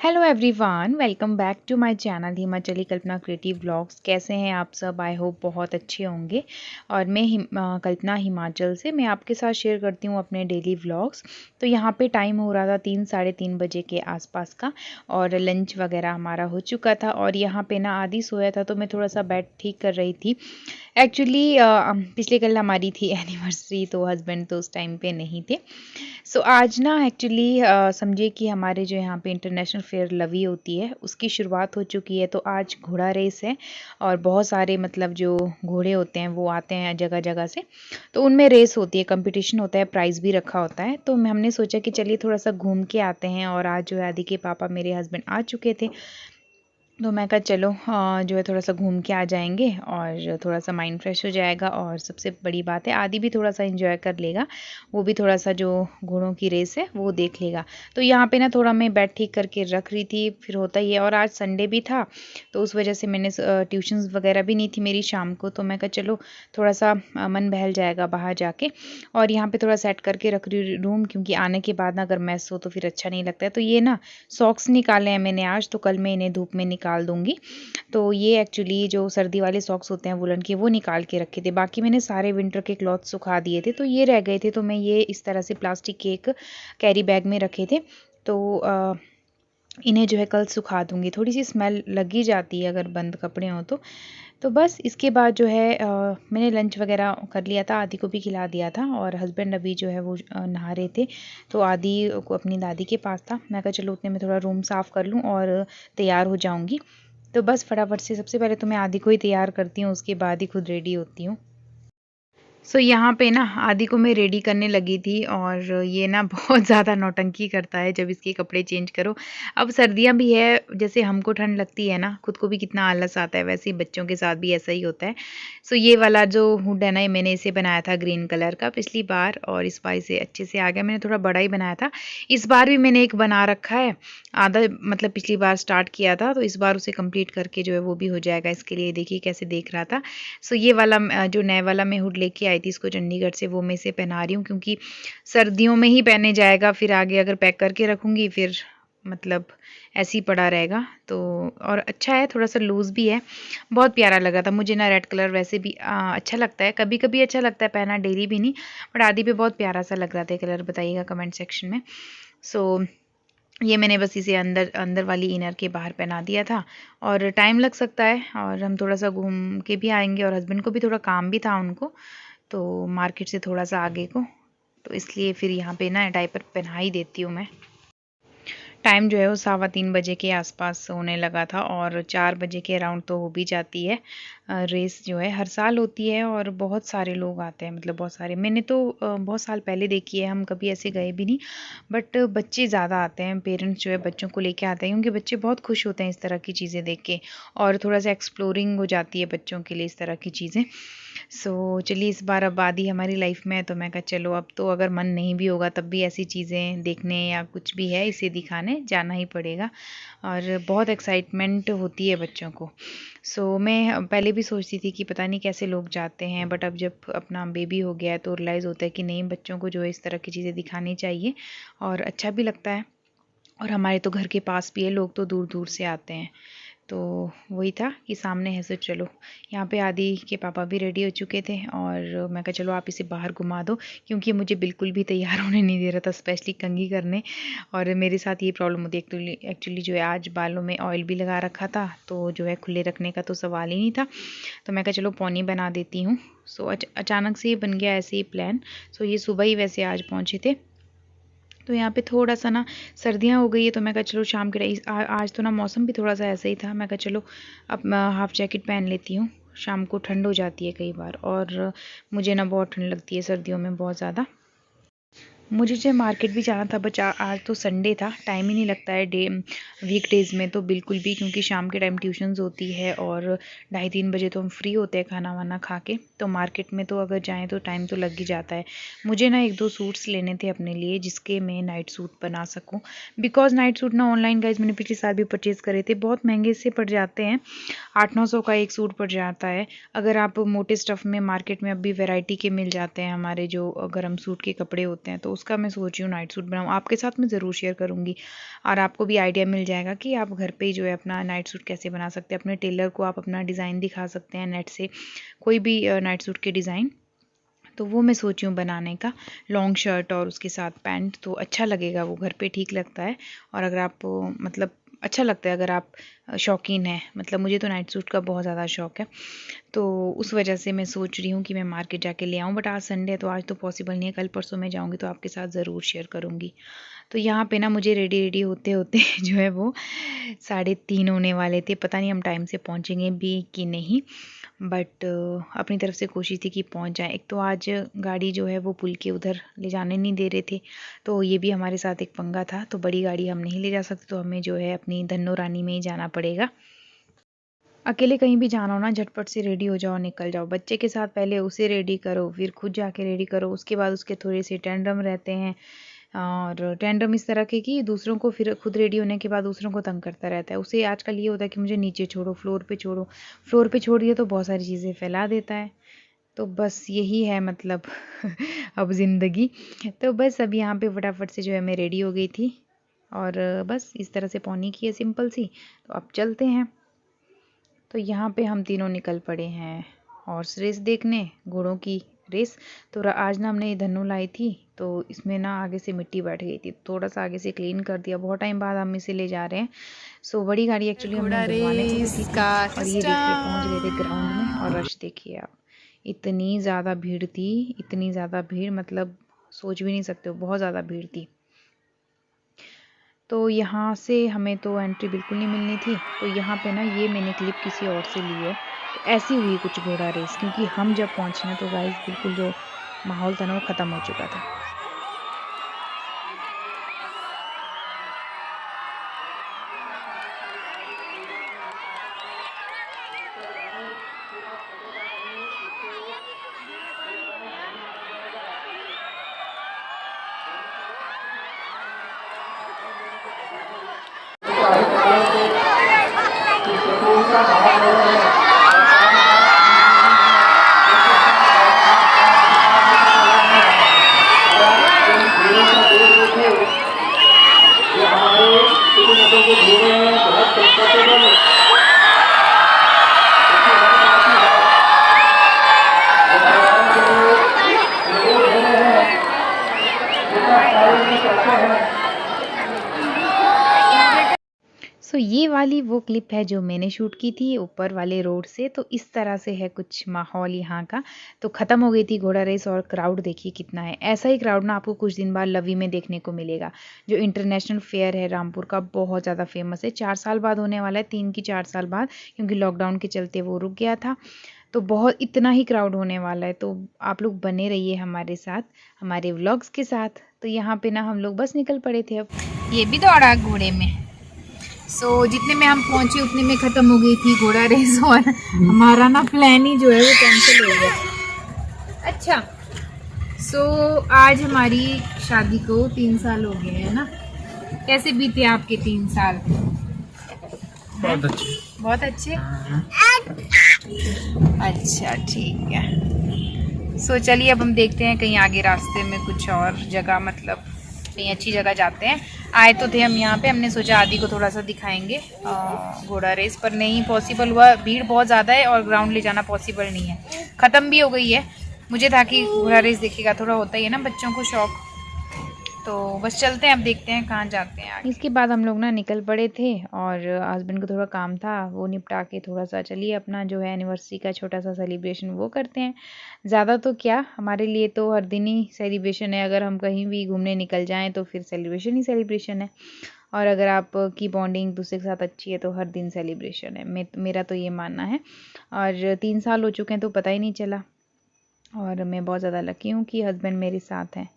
Hello everyone, welcome back to my channel Himachali Kalpana creative vlogs. कैसे हैं आप सब? आई होप बहुत अच्छे होंगे। और मैं कल्पना हिमाचल से मैं आपके साथ शेयर करती हूँ अपने डेली व्लॉग्स। तो यहाँ पे टाइम हो रहा था 3 साढ़े 3 बजे के आसपास का, और लंच वगैरह हमारा हो चुका था। और यहाँ पे ना आदि सोया था, तो मैं थोड़ा सा बेड ठीक कर रही थी। एक्चुअली पिछले कल हमारी थी एनिवर्सरी, तो हस्बैंड तो उस टाइम पे नहीं थे। सो आज ना एक्चुअली समझिए कि हमारे जो यहाँ पे इंटरनेशनल फेयर लवी होती है उसकी शुरुआत हो चुकी है। तो आज घोड़ा रेस है और बहुत सारे मतलब जो घोड़े होते हैं वो आते हैं जगह जगह से। तो उनमें रेस होती है, कंपटीशन होता है, प्राइज़ भी रखा होता है। तो हमने सोचा कि चलिए थोड़ा सा घूम के आते हैं। और आज जो है आदि के पापा मेरे हस्बैंड आ चुके थे, तो मैं कहा चलो जो है थोड़ा सा घूम के आ जाएंगे और थोड़ा सा माइंड फ्रेश हो जाएगा। और सबसे बड़ी बात है आदि भी थोड़ा सा एंजॉय कर लेगा, वो भी थोड़ा सा जो घोड़ों की रेस है वो देख लेगा। तो यहाँ पे ना थोड़ा मैं बेड ठीक करके रख रही थी, फिर होता ही है। और आज संडे भी था, तो उस वजह से मैंने ट्यूशन्स वगैरह भी नहीं थी मेरी शाम को। तो मैं कहा चलो थोड़ा सा मन बहल जाएगा बाहर जाके। और यहाँ पे थोड़ा सेट करके रख रही रूम, क्योंकि आने के बाद ना अगर मैस हो तो फिर अच्छा नहीं लगता है। तो ये ना सॉक्स निकाले हैं मैंने आज, तो कल मैं इन्हें धूप में निकाल दूंगी। तो ये एक्चुअली जो सर्दी वाले सॉक्स होते हैं वुलन के, वो निकाल के रखे थे। बाकी मैंने सारे विंटर के क्लॉथ सुखा दिए थे, तो ये रह गए थे। तो मैं ये इस तरह से प्लास्टिक के एक कैरी बैग में रखे थे। तो इन्हें जो है कल सुखा दूंगी। थोड़ी सी स्मेल लगी जाती है अगर बंद कपड़े हों तो बस इसके बाद जो है मैंने लंच वगैरह कर लिया था, आदि को भी खिला दिया था। और हस्बैंड अभी जो है वो नहा रहे थे, तो आदि को अपनी दादी के पास था। मैं कहा चलो उतने में थोड़ा रूम साफ़ कर लूँ और तैयार हो जाऊँगी। तो बस फटाफट से सबसे पहले तो मैं आदि को ही तैयार करती हूँ, उसके बाद ही खुद रेडी होती हूँ। सो यहाँ पे ना आदि को मैं रेडी करने लगी थी, और ये ना बहुत ज़्यादा नौटंकी करता है जब इसके कपड़े चेंज करो। अब सर्दियाँ भी है, जैसे हमको ठंड लगती है ना, खुद को भी कितना आलस आता है, वैसे ही बच्चों के साथ भी ऐसा ही होता है। सो ये वाला जो हुड है ना, ये मैंने इसे बनाया था ग्रीन कलर का पिछली बार, और इस बार इसे अच्छे से आ गया। मैंने थोड़ा बड़ा ही बनाया था, इस बार भी मैंने एक बना रखा है आधा, मतलब पिछली बार स्टार्ट किया था, तो इस बार उसे कंप्लीट करके जो है वो भी हो जाएगा। इसके लिए देखिए कैसे देख रहा था। सो ये वाला जो नए वाला मैं हुड लेके आई थी इसको चंडीगढ़ से, वो मैं इसे पहना रही हूँ, क्योंकि सर्दियों में ही पहने जाएगा। फिर आगे अगर पैक करके रखूँगी फिर मतलब ऐसे ही पड़ा रहेगा। तो और अच्छा है, थोड़ा सा लूज़ भी है, बहुत प्यारा लगा था मुझे ना। रेड कलर वैसे भी अच्छा लगता है, कभी कभी अच्छा लगता है पहना, डेली भी नहीं। बट आदि पे बहुत प्यारा सा लग रहा था कलर, बताइएगा कमेंट सेक्शन में। सो ये मैंने बस इसे अंदर अंदर वाली इनर के बाहर पहना दिया था। और टाइम लग सकता है, और हम थोड़ा सा घूम के भी आएंगे, और हस्बैंड को भी थोड़ा काम भी था उनको, तो मार्केट से थोड़ा सा आगे को, तो इसलिए फिर यहाँ पे ना डायपर पहना ही देती हूँ मैं। टाइम जो है वो 3:15 बजे के आसपास होने लगा था, और 4 बजे के अराउंड तो हो भी जाती है। रेस जो है हर साल होती है, और बहुत सारे लोग आते हैं, मतलब बहुत सारे। मैंने तो बहुत साल पहले देखी है, हम कभी ऐसे गए भी नहीं। बट बच्चे ज़्यादा आते हैं, पेरेंट्स जो है बच्चों को लेके आते हैं, क्योंकि बच्चे बहुत खुश होते हैं इस तरह की चीज़ें देख के, और थोड़ा सा एक्सप्लोरिंग हो जाती है बच्चों के लिए इस तरह की चीज़ें। सो चलिए इस बार अब आदि हमारी लाइफ में है, तो मैं कहा चलो अब तो अगर मन नहीं भी होगा तब भी ऐसी चीज़ें देखने या कुछ भी है इसे दिखाने जाना ही पड़ेगा। और बहुत एक्साइटमेंट होती है बच्चों को। सो मैं पहले भी सोचती थी कि पता नहीं कैसे लोग जाते हैं, बट अब जब अपना बेबी हो गया है तो रियलाइज़ होता है कि नहीं, बच्चों को जो है इस तरह की चीज़ें दिखानी चाहिए, और अच्छा भी लगता है। और हमारे तो घर के पास भी है, लोग तो दूर दूर से आते हैं। तो वही था कि सामने है, सो चलो। यहाँ पे आदि के पापा भी रेडी हो चुके थे, और मैं कहा चलो आप इसे बाहर घुमा दो, क्योंकि मुझे बिल्कुल भी तैयार होने नहीं दे रहा था, स्पेशली कंघी करने। और मेरे साथ ये प्रॉब्लम होती है एक्चुअली जो है, आज बालों में ऑयल भी लगा रखा था, तो जो है खुले रखने का तो सवाल ही नहीं था। तो मैं कहा चलो पौनी बना देती हूँ। सो अचानक से ही बन गया ऐसे ही प्लान। सो ये सुबह ही वैसे आज पहुँचे थे। तो यहाँ पे थोड़ा सा ना सर्दियाँ हो गई है, तो मैं कहा चलो शाम के आज तो ना मौसम भी थोड़ा सा ऐसा ही था। मैं कहा चलो अब हाफ़ जैकेट पहन लेती हूँ, शाम को ठंड हो जाती है कई बार, और मुझे ना बहुत ठंड लगती है सर्दियों में बहुत ज़्यादा। मुझे जो मार्केट भी जाना था, बट आज तो संडे था, टाइम ही नहीं लगता है वीक डेज़ में तो बिल्कुल भी, क्योंकि शाम के टाइम ट्यूशन्स होती है, और 2:30-3 बजे तो हम फ्री होते हैं खाना वाना खा के। तो मार्केट में तो अगर जाएं तो टाइम तो लग ही जाता है। मुझे ना 1-2 सूट्स लेने थे अपने लिए, जिसके मैं नाइट सूट बना सकूँ। बिकॉज नाइट सूट ना ऑनलाइन गाइज मैंने पिछले साल भी परचेज़ करे थे, बहुत महंगे से पड़ जाते हैं, 800-900 का एक सूट पड़ जाता है। अगर आप मोटे स्टफ़ में मार्केट में अब भी वैरायटी के मिल जाते हैं, हमारे जो गर्म सूट के कपड़े होते हैं, तो उसका मैं सोच रही हूँ नाइट सूट बनाऊँ। आपके साथ मैं ज़रूर शेयर करूँगी और आपको भी आइडिया मिल जाएगा कि आप घर पे ही जो है अपना नाइट सूट कैसे बना सकते हैं। अपने टेलर को आप अपना डिज़ाइन दिखा सकते हैं नेट से, कोई भी नाइट सूट के डिज़ाइन। तो वो मैं सोची हूँ बनाने का, लॉन्ग शर्ट और उसके साथ पैंट, तो अच्छा लगेगा, वो घर पे ठीक लगता है। और अगर आप मतलब अच्छा लगता है अगर आप शौकीन हैं, मतलब मुझे तो नाइट सूट का बहुत ज़्यादा शौक है, तो उस वजह से मैं सोच रही हूँ कि मैं मार्केट जाके ले आऊँ। बट आज संडे है तो आज तो पॉसिबल नहीं है, कल परसों मैं जाऊँगी तो आपके साथ ज़रूर शेयर करूँगी। तो यहाँ पे ना मुझे रेडी रेडी होते होते जो है वो 3:30 होने वाले थे। पता नहीं हम टाइम से पहुँचेंगे भी कि नहीं, बट अपनी तरफ से कोशिश थी कि पहुंच जाए। एक तो आज गाड़ी जो है वो पुल के उधर ले जाने नहीं दे रहे थे, तो ये भी हमारे साथ एक पंगा था। तो बड़ी गाड़ी हम नहीं ले जा सकते, तो हमें जो है अपनी धन्नो रानी में ही जाना पड़ेगा। अकेले कहीं भी जाना हो ना, झटपट से रेडी हो जाओ, निकल जाओ। बच्चे के साथ पहले उसे रेडी करो, फिर खुद जाके रेडी करो, उसके बाद उसके थोड़े से टेंडम रहते हैं। और टेंडम इस तरह के कि दूसरों को फिर खुद रेडी होने के बाद दूसरों को तंग करता रहता है। उसे आजकल ये होता है कि मुझे नीचे छोड़ो, फ्लोर पे छोड़ो। फ्लोर पे छोड़ दिया तो बहुत सारी चीज़ें फैला देता है। तो बस यही है मतलब अब ज़िंदगी। तो बस अब यहाँ पे फटाफट से जो है मैं रेडी हो गई थी और बस इस तरह से पौनी की है सिंपल सी। तो अब चलते हैं। तो यहाँ पे हम तीनों निकल पड़े हैं हॉर्स रेस देखने, घोड़ों की रेस। तो आज ना हमने ये धन्नो लाई थी, तो इसमें ना आगे से मिट्टी बैठ गई थी, थोड़ा सा आगे से क्लीन कर दिया। बहुत टाइम बाद हम इसे ले जा रहे हैं। सो बड़ी गाड़ी एक्चुअली हमने धुलवाने को भी थी। और ये देखिए पहुँच गए थे ग्राउंड में, और रश देखिए आप, इतनी ज़्यादा भीड़ थी, इतनी ज़्यादा भीड़, मतलब सोच भी नहीं सकते हो, बहुत ज़्यादा भीड़ थी। तो यहाँ से हमें तो एंट्री बिल्कुल नहीं मिलनी थी। तो यहाँ पे ना ये मैंने क्लिप किसी और से ली है। तो ऐसी हुई कुछ घोड़ा रेस, क्योंकि हम जब पहुँचे हैं तो गाइस बिल्कुल जो माहौल था ना वो ख़त्म हो चुका था। सो ये वाली वो क्लिप है जो मैंने शूट की थी ऊपर वाले रोड से। तो इस तरह से है कुछ माहौल यहाँ का। तो ख़त्म हो गई थी घोड़ा रेस, और क्राउड देखिए कितना है। ऐसा ही क्राउड ना आपको कुछ दिन बाद लवी में देखने को मिलेगा, जो इंटरनेशनल फेयर है रामपुर का, बहुत ज़्यादा फेमस है। 4 साल बाद होने वाला है, 3 की 4 साल बाद, क्योंकि लॉकडाउन के चलते वो रुक गया था। तो बहुत इतना ही क्राउड होने वाला है। तो आप लोग बने रहिए हमारे साथ, हमारे व्लॉग्स के साथ। तो यहाँ पे ना हम लोग बस निकल पड़े थे। अब ये भी दौड़ा घोड़े में। जितने में हम पहुंचे उतने में ख़त्म हो गई थी घोड़ा रेस, और हमारा ना प्लान ही जो है वो कैंसिल हो गया। अच्छा, आज हमारी शादी को 3 साल हो गए हैं ना। कैसे बीते आपके 3 साल? बहुत अच्छे, बहुत अच्छे। अच्छा ठीक है। चलिए अब हम देखते हैं कहीं आगे रास्ते में कुछ और जगह, मतलब कहीं अच्छी जगह जाते हैं। आए तो थे हम यहाँ पे, हमने सोचा आदि को थोड़ा सा दिखाएंगे घोड़ा रेस, पर नहीं पॉसिबल हुआ, भीड़ बहुत ज़्यादा है और ग्राउंड ले जाना पॉसिबल नहीं है। ख़त्म भी हो गई है। मुझे था कि घोड़ा रेस देखेगा, थोड़ा होता ही है ना बच्चों को शौक। तो बस चलते हैं, अब देखते हैं कहाँ जाते हैं आगे। इसके बाद हम लोग ना निकल पड़े थे, और हस्बैंड को थोड़ा काम था, वो निपटा के थोड़ा सा चलिए अपना जो है एनिवर्सरी का छोटा सा सेलिब्रेशन वो करते हैं। ज़्यादा तो क्या, हमारे लिए तो हर दिन ही सेलिब्रेशन है। अगर हम कहीं भी घूमने निकल जाएं तो फिर सेलिब्रेशन ही सेलिब्रेशन है। और अगर आपकी बॉन्डिंग दूसरे के साथ अच्छी है तो हर दिन सेलिब्रेशन है, मेरा तो ये मानना है। और 3 साल हो चुके हैं तो पता ही नहीं चला। और मैं बहुत ज़्यादा लकी हूँ कि हस्बैंड मेरे साथ हैं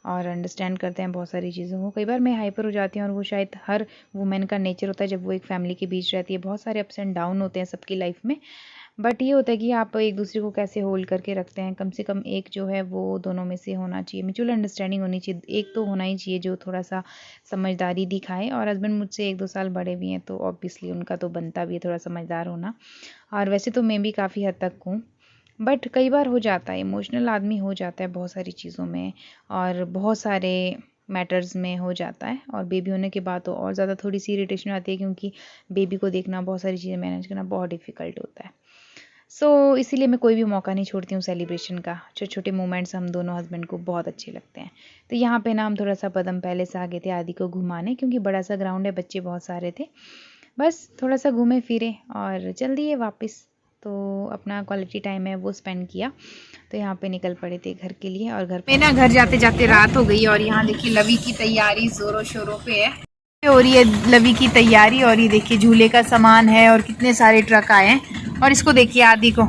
और अंडरस्टैंड करते हैं बहुत सारी चीज़ों को। कई बार मैं हाइपर हो जाती हूँ, और वो शायद हर वुमेन का नेचर होता है जब वो एक फैमिली के बीच रहती है। बहुत सारे अप्स एंड डाउन होते हैं सबकी लाइफ में, बट ये होता है कि आप एक दूसरे को कैसे होल्ड करके रखते हैं। कम से कम एक जो है वो दोनों में से होना चाहिए, म्यूचुअल अंडरस्टैंडिंग होनी चाहिए। एक तो होना ही चाहिए जो थोड़ा सा समझदारी दिखाए, और हस्बैंड मुझसे 1-2 साल बड़े भी हैं, तो ऑब्वियसली उनका तो बनता भी है थोड़ा समझदार होना। और वैसे तो मैं भी काफ़ी हद तक हूँ, बट कई बार हो जाता है, इमोशनल आदमी हो जाता है बहुत सारी चीज़ों में और बहुत सारे मैटर्स में हो जाता है। और बेबी होने के बाद तो और ज़्यादा थोड़ी सी इरिटेशन आती है, क्योंकि बेबी को देखना, बहुत सारी चीज़ें मैनेज करना बहुत डिफ़िकल्ट होता है। सो इसीलिए मैं कोई भी मौका नहीं छोड़ती हूँ सेलिब्रेशन का। छोटे छोटे मोमेंट्स हम दोनों हस्बैंड को बहुत अच्छे लगते हैं। तो यहाँ पे ना हम थोड़ा सा कदम पहले से आगे थे आदि को घुमाने, क्योंकि बड़ा सा ग्राउंड है, बच्चे बहुत सारे थे। बस थोड़ा सा घूमे फिरे और चल दिए वापस। तो अपना क्वालिटी टाइम है वो स्पेंड किया। तो यहाँ पे निकल पड़े थे घर के लिए। और घर पे ना घर जाते जाते रात हो गई और यहाँ देखिए लवी की तैयारी ज़ोरों शोरों पे है। हो रही है लवी की तैयारी। और ये देखिए झूले का सामान है और कितने सारे ट्रक आए हैं। और इसको देखिए आदि को,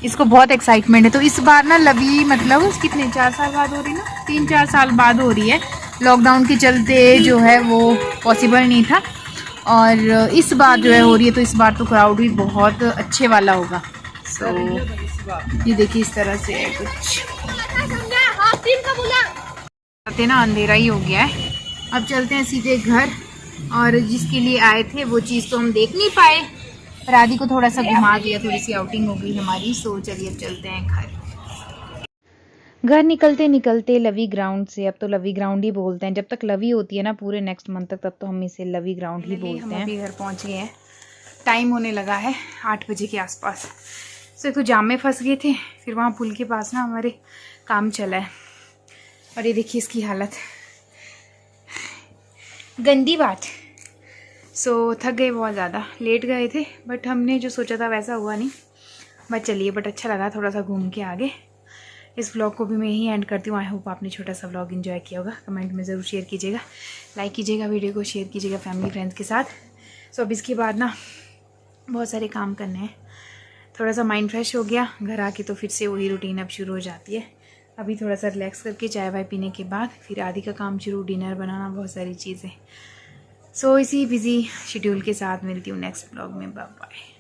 इसको बहुत एक्साइटमेंट है। तो इस बार ना लवी मतलब कितने 4 साल बाद हो रही है ना, 3-4 साल बाद हो रही है। लॉकडाउन के चलते जो है वो पॉसिबल नहीं था और इस बार जो है हो रही है। तो इस बार तो क्राउड भी बहुत अच्छे वाला होगा। सो ये देखिए इस तरह से है कुछ। ना अंधेरा ही हो गया है, अब चलते हैं सीधे घर। और जिसके लिए आए थे वो चीज़ तो हम देख नहीं पाए, पर आदि को थोड़ा सा घुमा दिया, थोड़ी सी आउटिंग हो गई हमारी। सो चलिए अब चलते हैं घर। घर निकलते निकलते लवी ग्राउंड से, अब तो लवी ग्राउंड ही बोलते हैं। जब तक लवी होती है ना पूरे नेक्स्ट मंथ तक, तब तो हम इसे लवी ग्राउंड ही बोलते हैं। हम अभी घर पहुंच गए हैं, टाइम होने लगा है 8 बजे के आसपास। सो एक तो जाम में फंस गए थे, फिर वहाँ पुल के पास ना हमारे काम चला है। और ये देखिए इसकी हालत, गंदी बात। सो थक गए बहुत ज़्यादा, लेट गए थे, बट हमने जो सोचा था वैसा हुआ नहीं। बट चलिए, बट अच्छा लगा थोड़ा सा घूम के आगे। इस व्लॉग को भी मैं यहीं एंड करती हूँ। आई होप आपने छोटा सा व्लॉग एंजॉय किया होगा। कमेंट में ज़रूर शेयर कीजिएगा, लाइक कीजिएगा, वीडियो को शेयर कीजिएगा फैमिली फ्रेंड्स के साथ। सो अब इसके बाद ना बहुत सारे काम करने हैं, थोड़ा सा माइंड फ्रेश हो गया। घर आके तो फिर से वही रूटीन अब शुरू हो जाती है। अभी थोड़ा सा रिलैक्स करके चाय वाय पीने के बाद फिर आदि का काम शुरू, डिनर बनाना, बहुत सारी चीज़ें। सो इसी बिज़ी शेड्यूल के साथ मिलती हूँ नेक्स्ट व्लॉग में। Bye bye.